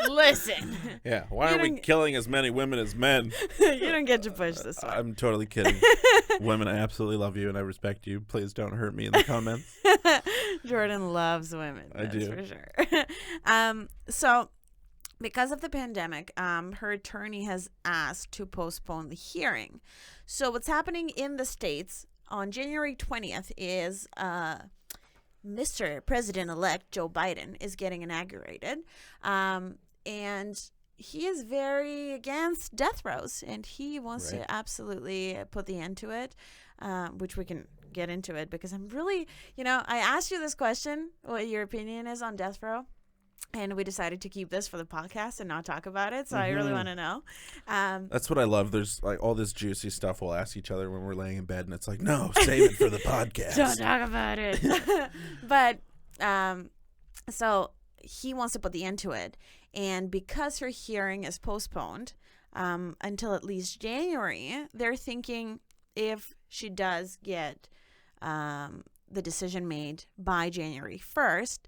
Listen. Yeah, why are we killing as many women as men? You don't get to push this one. I'm totally kidding. Women, I absolutely love you and I respect you. Please don't hurt me in the comments. Jordan loves women. I do. For sure. So, because of the pandemic, her attorney has asked to postpone the hearing. So, what's happening in the States on January 20th is Mr. President-elect Joe Biden is getting inaugurated. And he is very against death rows, and he wants to absolutely put the end to it, which we can get into it because I'm really, I asked you this question, what your opinion is on death row, and we decided to keep this for the podcast and not talk about it, so I really want to know. That's what I love. There's like all this juicy stuff we'll ask each other when we're laying in bed, and it's like, no, save it for the podcast. Don't talk about it. But, so he wants to put the end to it. And because her hearing is postponed until at least January, they're thinking if she does get the decision made by January 1st,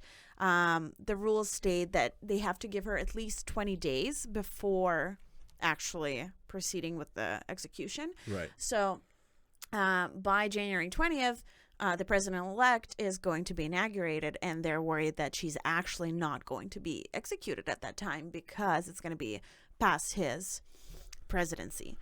the rules state that they have to give her at least 20 days before actually proceeding with the execution. Right. So by January 20th, the president-elect is going to be inaugurated, and they're worried that she's actually not going to be executed at that time because it's going to be past his presidency.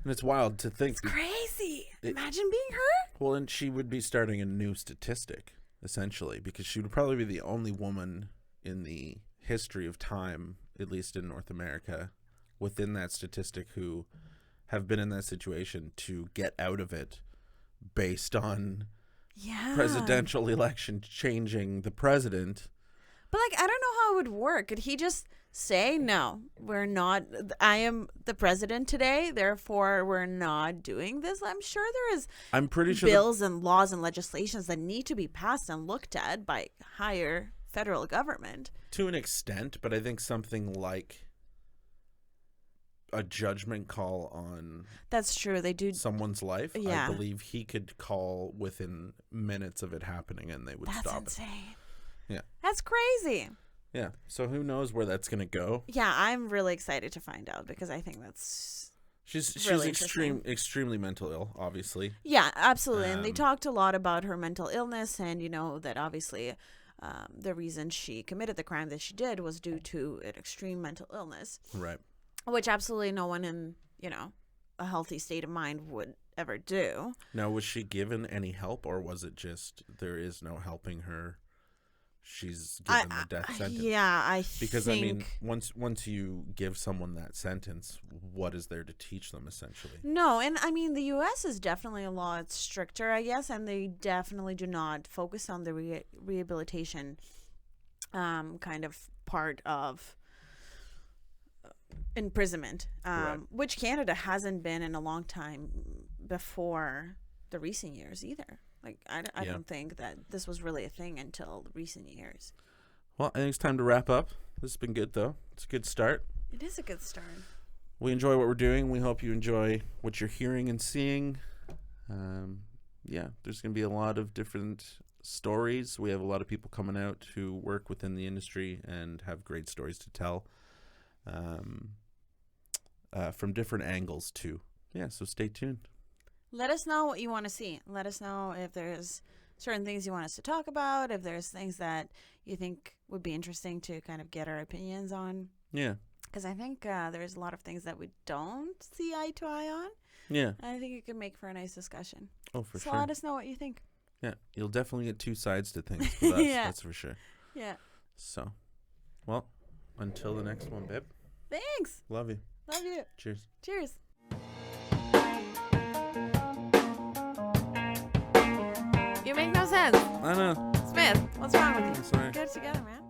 And it's wild to think. It's crazy. Imagine being her. Well, and she would be starting a new statistic, essentially, because she would probably be the only woman in the history of time, at least in North America, within that statistic who have been in that situation to get out of it based on presidential election changing the president. But I don't know how it would work. Could he just say, no, we're not, I am the president today, therefore we're not doing this? I'm sure there is bills and laws and legislations that need to be passed and looked at by higher federal government. To an extent, but I think something like a judgment call on that's true, they do someone's life. I believe he could call within minutes of it happening and they would stop insane. Yeah, that's crazy. Yeah, so who knows where that's gonna go? Yeah, I'm really excited to find out because I think that's she's really extremely mental ill, obviously. Yeah, absolutely. And they talked a lot about her mental illness, and that obviously the reason she committed the crime that she did was due to an extreme mental illness. Right. Which absolutely no one in, a healthy state of mind would ever do. Now, was she given any help, or was it just there is no helping her? She's given the death sentence. Yeah, because I mean, once you give someone that sentence, what is there to teach them essentially? No, and I mean the U.S. is definitely a lot stricter, I guess, and they definitely do not focus on the rehabilitation kind of part of imprisonment, which Canada hasn't been in a long time before the recent years either. Like, I don't think that this was really a thing until recent years. Well, I think it's time to wrap up. This has been good, though. It's a good start. It is a good start. We enjoy what we're doing. We hope you enjoy what you're hearing and seeing. There's going to be a lot of different stories. We have a lot of people coming out who work within the industry and have great stories to tell from different angles, too. Yeah, so stay tuned. Let us know what you want to see. Let us know if there's certain things you want us to talk about, if there's things that you think would be interesting to kind of get our opinions on. Yeah. Because I think there's a lot of things that we don't see eye to eye on. Yeah. And I think it could make for a nice discussion. Oh, for sure. So let us know what you think. Yeah, you'll definitely get two sides to things with us. Yeah. That's for sure. Yeah. So, well, until the next one, babe. Thanks. Love you. Love you. Cheers. Cheers. You make no sense. I know. Smith, what's wrong with you? I'm sorry. Get it together, man.